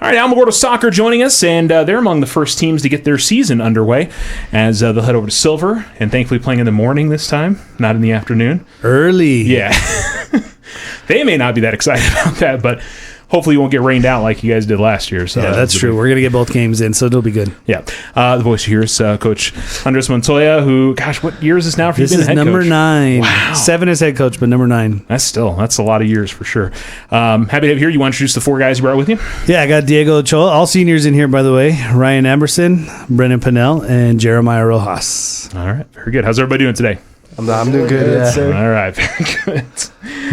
All right, Alamogordo Soccer joining us, and they're among the first teams to get their season underway as they'll head over to Silver, and thankfully playing in the morning this time, not in the afternoon. Early. Yeah. They may not be that excited about that, but hopefully you won't get rained out like you guys did last year. So yeah, that's true. We're going to get both games in, so it'll be good. Yeah. The voice you hear is Coach Andrez Montoya, who, gosh, what year is this now for you being a head coach? This is number 9. Wow. 7 as head coach, but number 9. That's a lot of years for sure. Happy to have you here. You want to introduce the 4 guys you brought with you? Yeah, I got Diego Ochoa, all seniors in here, by the way. Ryan Amberson, Brennan Pannell, and Jeremiah Rojas. All right. Very good. How's everybody doing today? I'm doing good. Sir. All right. Very good.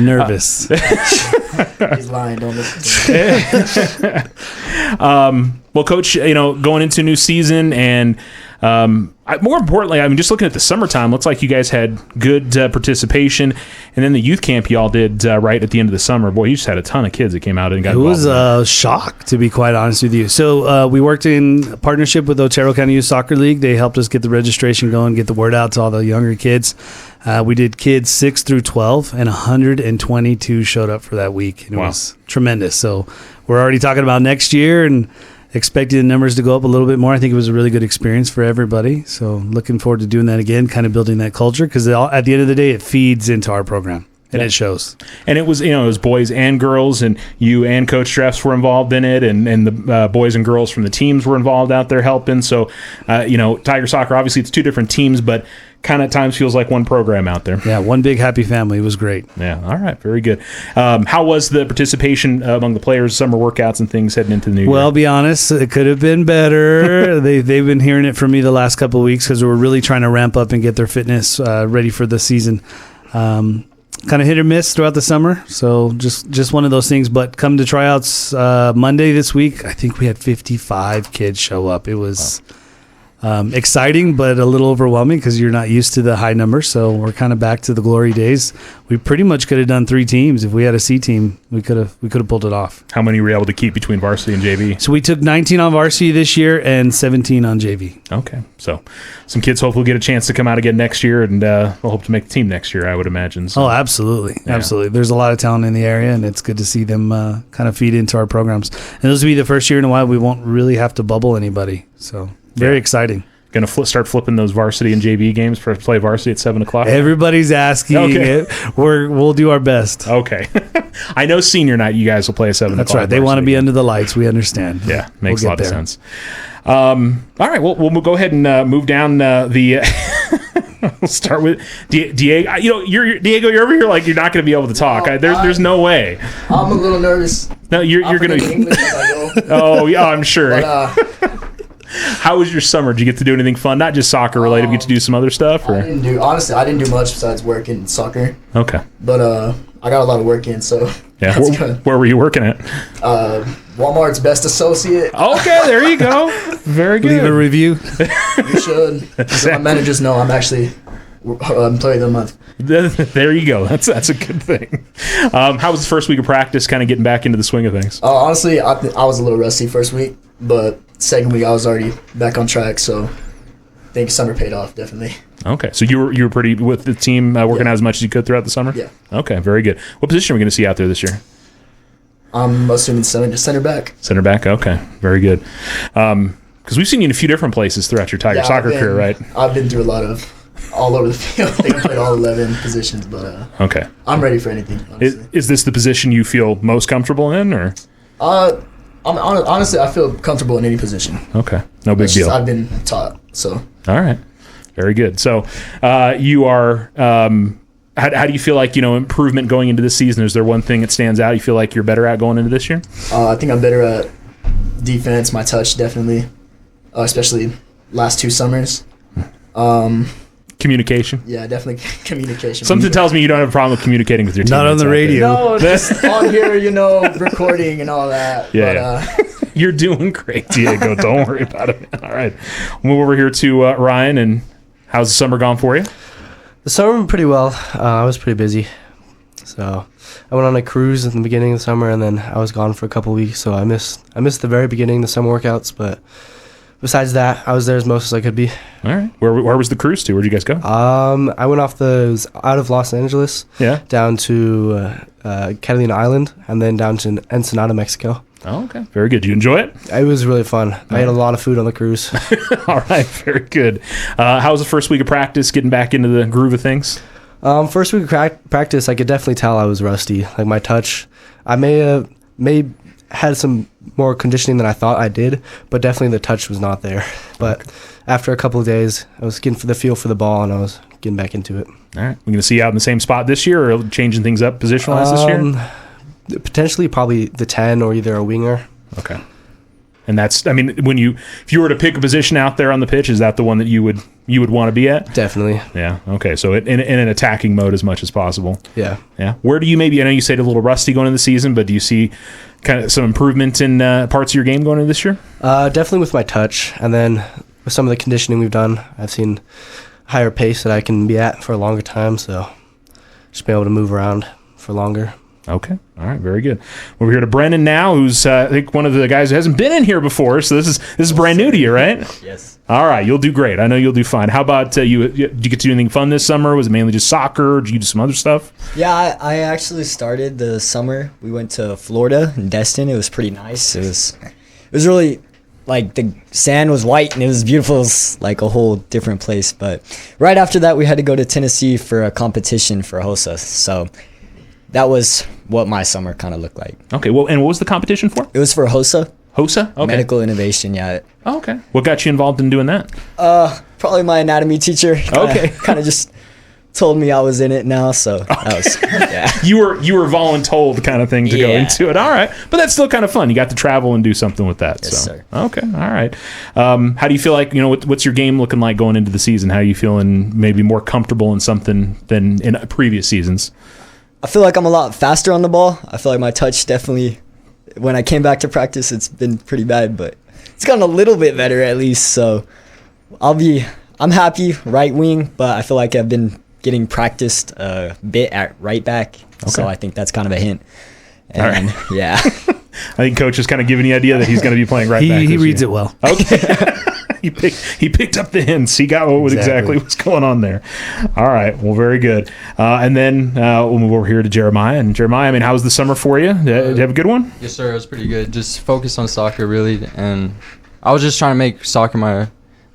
Nervous. He's lying, don't listen. Well, Coach, going into a new season, and more importantly, just looking at the summertime, looks like you guys had good participation, and then the youth camp y'all did right at the end of the summer. Boy, you just had a ton of kids that came out and got involved. It was a shock, to be quite honest with you. So we worked in partnership with Otero County Youth Soccer League. They helped us get the registration going, get the word out to all the younger kids. We did kids 6 through 12, and 122 showed up for that week. And it was tremendous. So we're already talking about next year and expecting the numbers to go up a little bit more. I think it was a really good experience for everybody. So looking forward to doing that again, kind of building that culture, because at the end of the day, it feeds into our program. And it shows. And it was, it was boys and girls, and you and Coach Drefts were involved in it, and the boys and girls from the teams were involved out there helping. So, Tiger Soccer, obviously it's 2 different teams, but kind of at times feels like one program out there. Yeah, one big happy family. It was great. Yeah, all right, very good. How was the participation among the players, summer workouts and things heading into the new year? Well, I'll be honest, it could have been better. They've been hearing it from me the last couple of weeks because we're really trying to ramp up and get their fitness ready for the season. Kind of hit or miss throughout the summer, so just one of those things. But come to tryouts Monday this week, I think we had 55 kids show up. It was exciting, but a little overwhelming because you're not used to the high numbers. So we're kind of back to the glory days. We pretty much could have done 3 teams. If we had a C team, we could have pulled it off. How many were you able to keep between varsity and JV? So we took 19 on varsity this year and 17 on JV. Okay, so some kids hopefully get a chance to come out again next year, and we'll hope to make the team next year, I would imagine. So. Oh, absolutely. Yeah. Absolutely. There's a lot of talent in the area, and it's good to see them kind of feed into our programs. And this will be the first year in a while we won't really have to bubble anybody. So very exciting. Going to start flipping those varsity and JV games for play varsity at 7 o'clock? Everybody's asking. Okay. We'll do our best. Okay. I know senior night you guys will play at 7 o'clock. That's right. They want to be under the lights. We understand. Yeah, makes a lot of sense. All right. Well, we'll go ahead and move down the... We'll start with Diego. Diego, you're over here like you're not going to be able to talk. There's no way. I'm a little nervous. No, you're going to... English if I go. Oh, yeah, I'm sure. But, how was your summer? Did you get to do anything fun? Not just soccer related. Get to do some other stuff? Or? I didn't do much besides work in soccer. Okay. But I got a lot of work in, so yeah. Where were you working at? Walmart's best associate. Okay, there you go. Very good. Leave a review. You should. Exactly. My managers know I'm actually employee of the month. There you go. That's a good thing. How was the first week of practice? Kind of getting back into the swing of things. Honestly, I was a little rusty first week, but second week I was already back on track. So I think summer paid off definitely. Okay, so you were pretty with the team working out as much as you could throughout the summer. Yeah. Okay, very good. What position are we going to see out there this year? I'm assuming center back. Center back. Okay, very good. Because we've seen you in a few different places throughout your Tiger soccer career, right? I've been through a lot of. All over the field. I think I played all 11 positions, but okay. I'm ready for anything, honestly. Is this the position you feel most comfortable in, or? Honestly, I feel comfortable in any position. Okay, no big deal. I've been taught, so. All right, very good. So, you are. How do you feel like improvement going into this season? Is there one thing that stands out? You feel like you're better at going into this year? I think I'm better at defense. My touch, definitely, especially last 2 summers. Communication. Yeah, definitely communication. Something tells me you don't have a problem with communicating with your teammates. Not on the radio. No, just on here, recording and all that. Yeah. But, you're doing great, Diego. Don't worry about it. All right. We'll move over here to Ryan. And how's the summer gone for you? The summer went pretty well. I was pretty busy. So I went on a cruise at the beginning of the summer, and then I was gone for a couple weeks. So I missed the very beginning, the summer workouts, but... Besides that, I was there as most as I could be. All right. Where was the cruise to? Where'd you guys go? I went out of Los Angeles. Yeah. Down to Catalina Island, and then down to Ensenada, Mexico. Oh, okay. Very good. Did you enjoy it? It was really fun. I ate a lot of food on the cruise. All right. Very good. How was the first week of practice, getting back into the groove of things? First week of practice, I could definitely tell I was rusty. Like my touch, I may had some more conditioning than I thought I did, but definitely the touch was not there. But after a couple of days, I was getting for the feel for the ball, and I was getting back into it. All right. We're going to see you out in the same spot this year, or changing things up position-wise this year? Potentially probably the 10 or either a winger. Okay. And that's, I mean, if you were to pick a position out there on the pitch, is that the one that you would want to be at? Definitely. Yeah. Okay. So in an attacking mode as much as possible. Yeah. Yeah. Where do you I know you said a little rusty going into the season, but do you see kind of some improvement in parts of your game going into this year? Definitely with my touch, and then with some of the conditioning we've done, I've seen higher pace that I can be at for a longer time. So just be able to move around for longer. Okay. All right. Very good. We're here to Brennan now, who's I think one of the guys who hasn't been in here before. So this is brand new to you, right? Yes. All right. You'll do great. I know you'll do fine. How about you? Did you get to do anything fun this summer? Was it mainly just soccer? Did you do some other stuff? Yeah, I actually started the summer. We went to Florida and Destin. It was pretty nice. It was really, like, the sand was white and it was beautiful. It was like a whole different place. But right after that, we had to go to Tennessee for a competition for HOSA. So that was what my summer kind of looked like. Okay. Well, and what was the competition for? It was for HOSA. HOSA? Okay. Medical Innovation, yeah. Oh, okay. What got you involved in doing that? Probably my anatomy teacher. Okay. Kind of just told me I was in it now, so that was, yeah. You were voluntold kind of thing to go into it. All right. But that's still kind of fun. You got to travel and do something with that. Yes, so. sir. Okay. All right. How do you feel like, what's your game looking like going into the season? How are you feeling maybe more comfortable in something than in previous seasons? I feel like I'm a lot faster on the ball. I feel like my touch definitely, when I came back to practice, it's been pretty bad, but it's gotten a little bit better at least. So I'm happy right wing, but I feel like I've been getting practiced a bit at right back. Okay. So I think that's kind of a hint. And right. Yeah. I think Coach is kind of giving you the idea that he's going to be playing right back. He reads it well. Okay. He picked up the hints. He got what exactly what's going on there. All right. Well, very good. And then we'll move over here to Jeremiah. And Jeremiah, I mean, how was the summer for you? Did you have a good one? Yes, sir. It was pretty good. Just focused on soccer, really. And I was just trying to make soccer my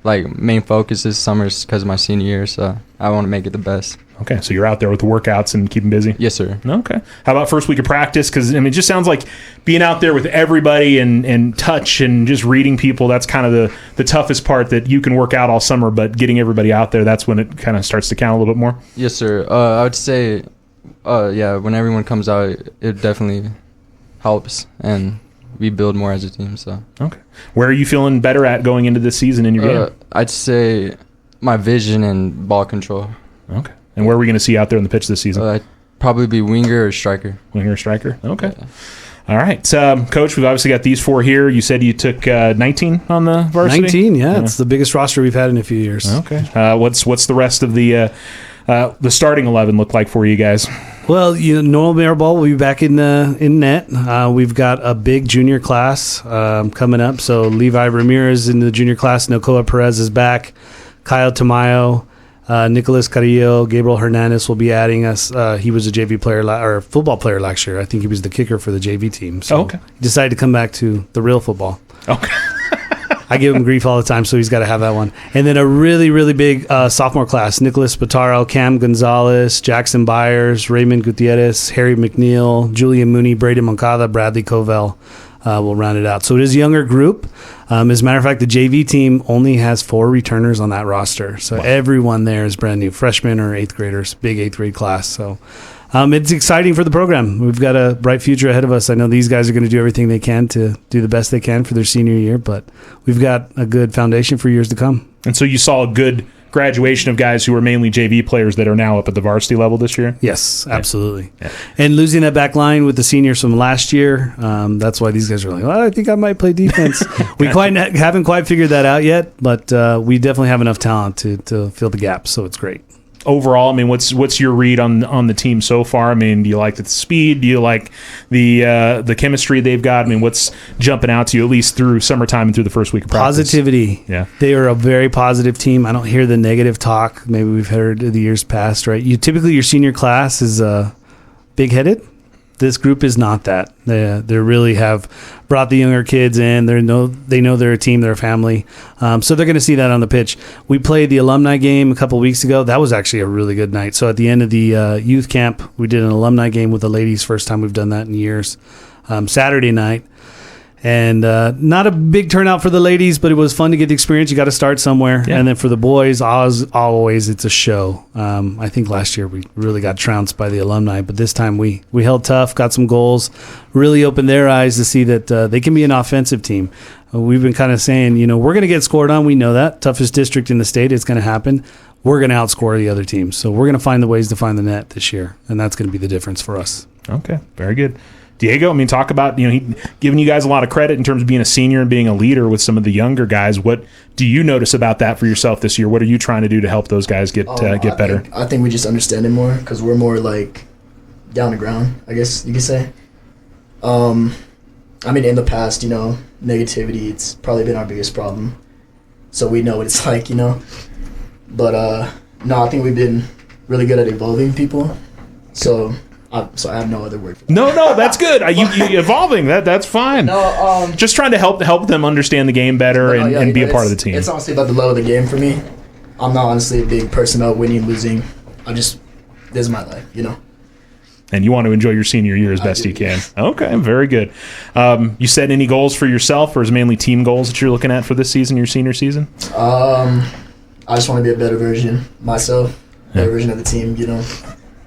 main focus this summer because of my senior year. So I want to make it the best. Okay, so you're out there with the workouts and keeping busy? Yes, sir. Okay. How about first week of practice? Because, I mean, it just sounds like being out there with everybody and touch and just reading people, that's kind of the toughest part, that you can work out all summer, but getting everybody out there, that's when it kind of starts to count a little bit more? Yes, sir. I would say, when everyone comes out, it definitely helps, and we build more as a team. So. Okay. Where are you feeling better at going into this season in your game? I'd say my vision and ball control. Okay. And where are we going to see you out there on the pitch this season? I'd probably be winger or striker. Winger or striker? Okay. Yeah. All right. Coach, we've obviously got these four here. You said you took 19 on the varsity? 19, yeah. It's the biggest roster we've had in a few years. Okay. What's the rest of the starting 11 look like for you guys? Well, normal mirror ball will be back in net. We've got a big junior class coming up. So Levi Ramirez in the junior class. Nocoa Perez is back. Kyle Tamayo. Nicholas Carrillo, Gabriel Hernandez will be adding us. He was a JV player or football player last year. I think he was the kicker for the JV team. So he decided to come back to the real football. Okay. I give him grief all the time, so he's got to have that one. And then a really, really big sophomore class. Nicholas Spataro, Cam Gonzalez, Jackson Byers, Raymond Gutierrez, Harry McNeil, Julian Mooney, Braden Moncada, Bradley Covell. Will round it out. So it is a younger group. As a matter of fact, the JV team only has 4 returners on that roster. So everyone there is brand new, freshmen or 8th graders, big 8th grade class. So it's exciting for the program. We've got a bright future ahead of us. I know these guys are going to do everything they can to do the best they can for their senior year, but we've got a good foundation for years to come. And so you saw a good graduation of guys who were mainly JV players that are now up at the varsity level this year? Yes, absolutely. Yeah. And losing that back line with the seniors from last year, that's why these guys are like, well, I think I might play defense. We haven't quite figured that out yet, but we definitely have enough talent to fill the gaps, so it's great. Overall, I mean, what's your read on the team so far? I mean, do you like the speed? Do you like the chemistry they've got? I mean, what's jumping out to you, at least through summertime and through the first week of practice? Positivity. Yeah. They are a very positive team. I don't hear the negative talk maybe we've heard the years past, right? Typically your senior class is big-headed. This group is not that. They really have brought the younger kids in. They know they're a team, they're a family. So they're going to see that on the pitch. We played the alumni game a couple weeks ago. That was actually a really good night. So at the end of the youth camp, we did an alumni game with the ladies. First time we've done that in years. Saturday night. And not a big turnout for the ladies, but it was fun to get the experience. You got to start somewhere. Yeah. And then for the boys, always it's a show. I think last year we really got trounced by the alumni, but this time we held tough, got some goals, really opened their eyes to see that they can be an offensive team. We've been kind of saying, we're going to get scored on. We know that. Toughest district in the state. It's going to happen. We're going to outscore the other teams. So we're going to find the ways to find the net this year, and that's going to be the difference for us. Okay, very good. Diego, talk about, he giving you guys a lot of credit in terms of being a senior and being a leader with some of the younger guys. What do you notice about that for yourself this year? What are you trying to do to help those guys get better? I think we just understand it more because we're more like down the ground, I guess you could say. In the past, negativity, it's probably been our biggest problem. So we know what it's like, But, no, I think we've been really good at evolving people. So I have no other word for that. No, that's good. You evolving, that's fine. No, just trying to help them understand the game better and be a part of the team. It's honestly about the love of the game for me. I'm not honestly a big person about winning and losing. This is my life, And you want to enjoy your senior year as best you can. Okay, very good. You set any goals for yourself, or is it mainly team goals that you're looking at for this season, your senior season? I just want to be a better version myself, better version of the team,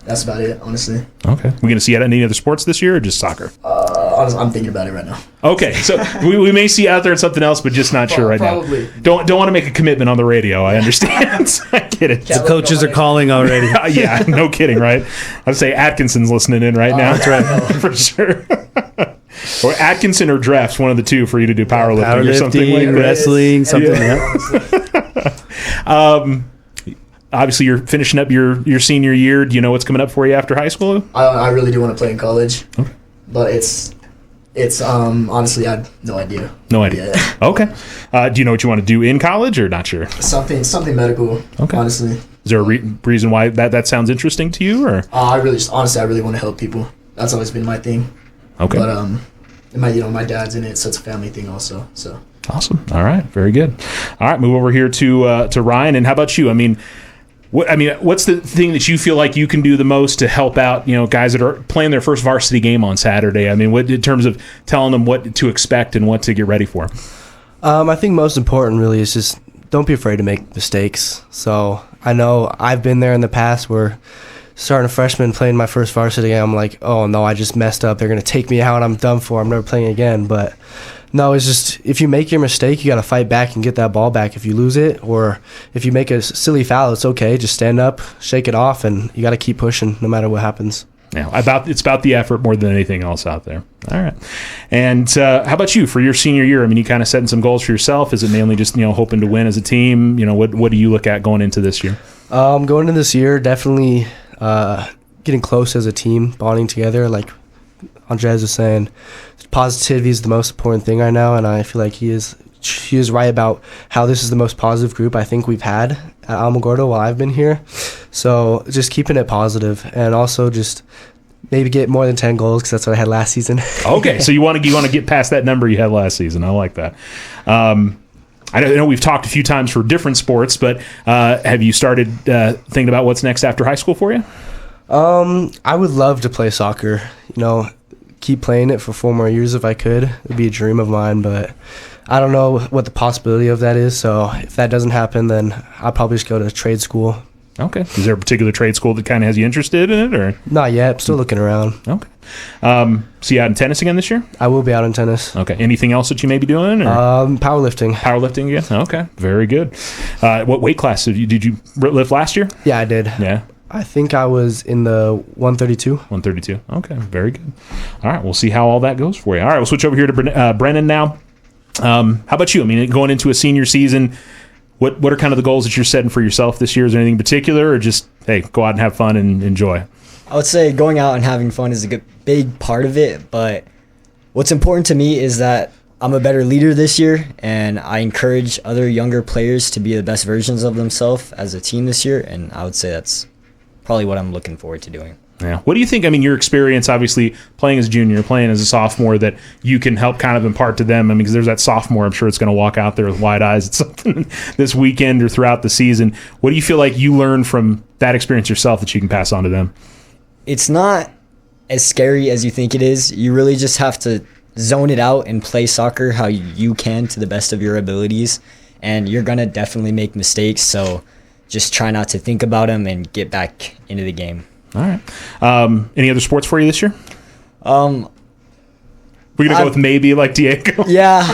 That's about it, honestly. Okay. We going to see you at any other sports this year or just soccer? Honestly, I'm thinking about it right now. Okay. So we may see you out there in something else, but just not sure right probably. now. Don't want to make a commitment on the radio. I understand. I get it. The coaches are calling already. Yeah, no kidding, right? I'd say Atkinson's listening in right now. That's right. For sure. Or Atkinson or Drefts, one of the two for you to do powerlifting or something like that. Wrestling, something like that. Obviously, you're finishing up your senior year. Do you know what's coming up for you after high school? I really do want to play in college, but it's honestly, I have no idea. No idea. Yeah. Okay. Do you know what you want to do in college, or not sure? Something medical. Okay. Honestly, is there a reason why that sounds interesting to you, or? I really want to help people. That's always been my thing. Okay. But my dad's in it, so it's a family thing also. So. Awesome. All right. Very good. All right. Move over here to Ryan. And how about you? What's the thing that you feel like you can do the most to help out, guys that are playing their first varsity game on Saturday? What in terms of telling them what to expect and what to get ready for? I think most important really is just don't be afraid to make mistakes. So I know I've been there in the past where starting a freshman playing my first varsity game, I'm like, oh no, I just messed up. They're going to take me out. I'm done for. I'm never playing again. But no, it's just if you make your mistake, you got to fight back and get that ball back if you lose it. Or if you make a silly foul, it's okay. Just stand up, shake it off, and you got to keep pushing no matter what happens. Yeah, it's about the effort more than anything else out there. All right. And how about you for your senior year? You kind of setting some goals for yourself. Is it mainly just, hoping to win as a team? What do you look at going into this year? Going into this year, definitely getting close as a team, bonding together. Like Andrez was saying, positivity is the most important thing right now, and I feel like he is right about how this is the most positive group I think we've had at Alamogordo while I've been here. So just keeping it positive, and also just maybe get more than 10 goals because that's what I had last season. Okay, so you want to get past that number you had last season. I like that. I know we've talked a few times for different sports, but have you started thinking about what's next after high school for you? I would love to play soccer. Keep playing it for 4 more years if I could. It would be a dream of mine, but I don't know what the possibility of that is. So if that doesn't happen, then I'll probably just go to trade school. Okay. Is there a particular trade school that kind of has you interested in it, or? Not yet. I'm still looking around. Okay. So you out in tennis again this year? I will be out in tennis. Okay. Anything else that you may be doing? Or? Powerlifting. Powerlifting again? Okay. Very good. What weight class did you lift last year? Yeah, I did. Yeah. I think I was in the 132. 132. Okay, very good. All right, we'll see how all that goes for you. All right, we'll switch over here to Brennan now. How about you? Going into a senior season, what are kind of the goals that you're setting for yourself this year? Is there anything in particular, or just, hey, go out and have fun and enjoy? I would say going out and having fun is a big part of it, but what's important to me is that I'm a better leader this year, and I encourage other younger players to be the best versions of themselves as a team this year, and I would say that's probably what I'm looking forward to doing. Yeah. What do you think? I mean, your experience, obviously, playing as a junior, playing as a sophomore, that you can help kind of impart to them. I mean, because there's that sophomore, I'm sure it's going to walk out there with wide eyes at something this weekend or throughout the season. What do you feel like you learned from that experience yourself that you can pass on to them? It's not as scary as you think it is. You really just have to zone it out and play soccer how you can to the best of your abilities. And you're going to definitely make mistakes, so just try not to think about them and get back into the game. All right. Any other sports for you this year? We're gonna go with maybe like Diego. Yeah,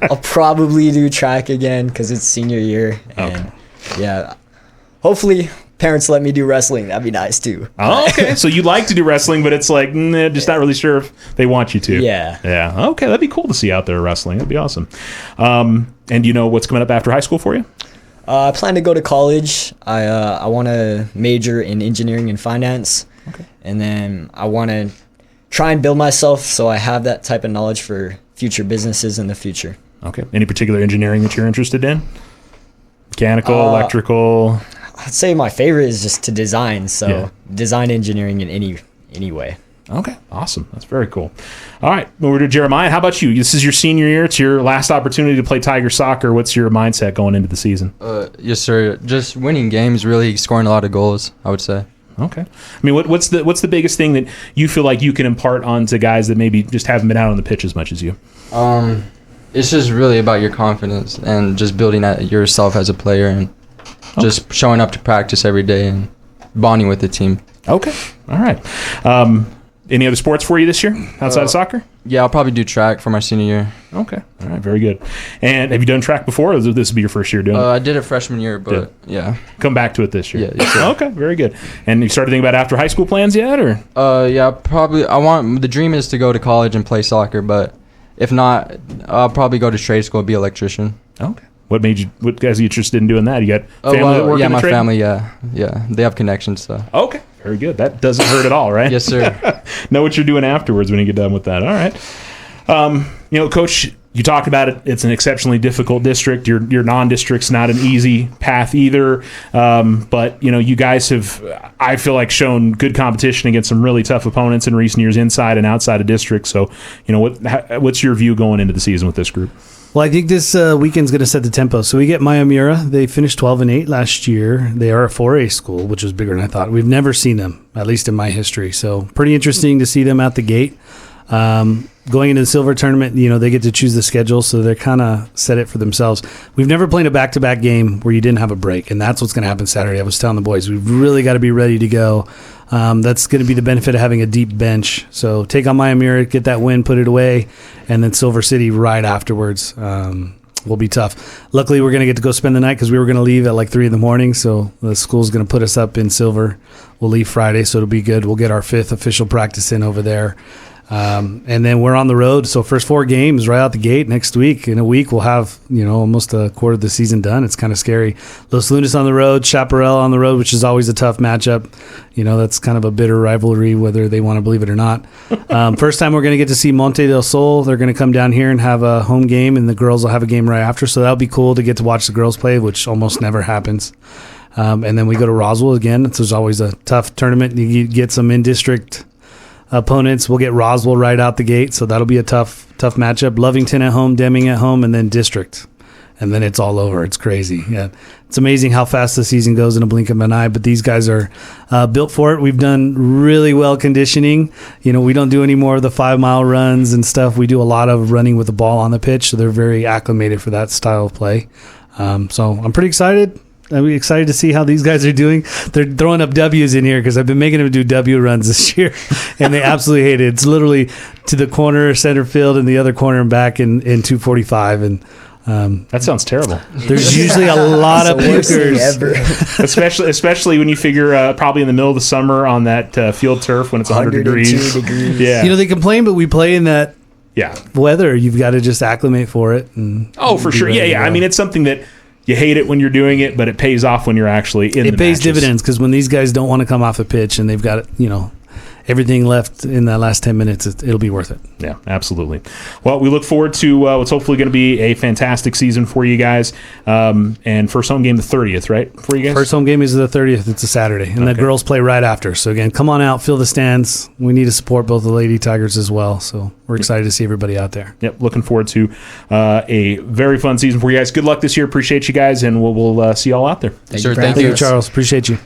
I'll probably do track again because it's senior year, and yeah, hopefully parents let me do wrestling. That'd be nice too. Oh, okay. So you like to do wrestling, but it's like just not really sure if they want you to. Yeah. Yeah. Okay, that'd be cool to see out there wrestling. That'd be awesome. And you know what's coming up after high school for you? I plan to go to college. I want to major in engineering and finance. Okay. And then I want to try and build myself so I have that type of knowledge for future businesses in the future. Okay. Any particular engineering that you're interested in? Mechanical, electrical? I'd say my favorite is just to design. So design engineering in any way. Okay, awesome. That's very cool. All right, over to Jeremiah. How about you? This is your senior year. It's your last opportunity to play Tiger soccer. What's your mindset going into the season? Yes, sir. Just winning games, really scoring a lot of goals, I would say. Okay. I mean, what's the biggest thing that you feel like you can impart on to guys that maybe just haven't been out on the pitch as much as you? It's just really about your confidence and just building at yourself as a player and just showing up to practice every day and bonding with the team. Okay. All right. Any other sports for you this year outside of soccer? Yeah, I'll probably do track for my senior year. Okay. All right. Very good. And have you done track before, or this will be your first year doing it? I did it freshman year, but yeah. Come back to it this year. Yeah. Yes, sir. Okay. Very good. And you started thinking about after high school plans yet, or? Yeah, probably. The dream is to go to college and play soccer, but if not, I'll probably go to trade school and be an electrician. Okay. What guys are you interested in doing that? You got family that work in the my trade? family, yeah. They have connections, so. Okay. Very good. That doesn't hurt at all, right? Yes, sir. Know what you're doing afterwards when you get done with that. All right. Coach, you talked about it. It's an exceptionally difficult district. Your non-district's not an easy path either. But, you guys have, I feel like, shown good competition against some really tough opponents in recent years inside and outside of district. So, what's your view going into the season with this group? Well, I think this weekend's going to set the tempo. So we get Mayamura. They finished 12-8 last year. They are a 4A school, which was bigger than I thought. We've never seen them, at least in my history. So pretty interesting to see them out the gate. Going into the silver tournament, they get to choose the schedule, so they're kind of set it for themselves. We've never played a back-to-back game where you didn't have a break, and that's what's going to happen Saturday. I was telling the boys, we've really got to be ready to go. That's going to be the benefit of having a deep bench. So take on Mayamura, get that win, put it away, and then Silver City right afterwards. Will be tough. Luckily, we're going to get to go spend the night because we were going to leave at like 3 a.m, so the school's going to put us up in Silver. We'll leave Friday, so it'll be good. We'll get our 5th official practice in over there. And then we're on the road. So first 4 games right out the gate next week. In a week, we'll have, almost a quarter of the season done. It's kind of scary. Los Lunas on the road, Chaparral on the road, which is always a tough matchup. That's kind of a bitter rivalry, whether they want to believe it or not. First time we're going to get to see Monte del Sol. They're going to come down here and have a home game, and the girls will have a game right after. So that'll be cool to get to watch the girls play, which almost never happens. And then we go to Roswell again. It's always a tough tournament. You get some in-district opponents. We'll get Roswell right out the gate, so that'll be a tough matchup. Lovington at home, Deming at home, and then district, and then it's all over. It's crazy. Yeah, it's amazing how fast the season goes in a blink of an eye. But these guys are built for it. We've done really well conditioning. We don't do any more of the 5-mile runs and stuff. We do a lot of running with the ball on the pitch, so they're very acclimated for that style of play. So I'm pretty excited. I'm excited to see how these guys are doing. They're throwing up W's in here because I've been making them do W runs this year, and they absolutely hate it. It's literally to the corner, center field, and the other corner and back in 245. And that sounds terrible. There's usually a lot of pukers, especially when you figure probably in the middle of the summer on that field turf when it's 100 degrees. Yeah, they complain, but we play in that weather. You've got to just acclimate for it. And for sure. Yeah. I mean, it's something that you hate it when you're doing it, but it pays off when you're actually in the matches. It pays dividends because when these guys don't want to come off the pitch and they've got, everything left in that last 10 minutes, it'll be worth it. Yeah, absolutely. Well, we look forward to what's hopefully going to be a fantastic season for you guys. And first home game the 30th, right? For you guys? First home game is the 30th. It's a Saturday. And the girls play right after. So, again, come on out, fill the stands. We need to support both the Lady Tigers as well. So, we're excited to see everybody out there. Yep, looking forward to a very fun season for you guys. Good luck this year. Appreciate you guys, and we'll see you all out there. Thank you, Charles. Appreciate you.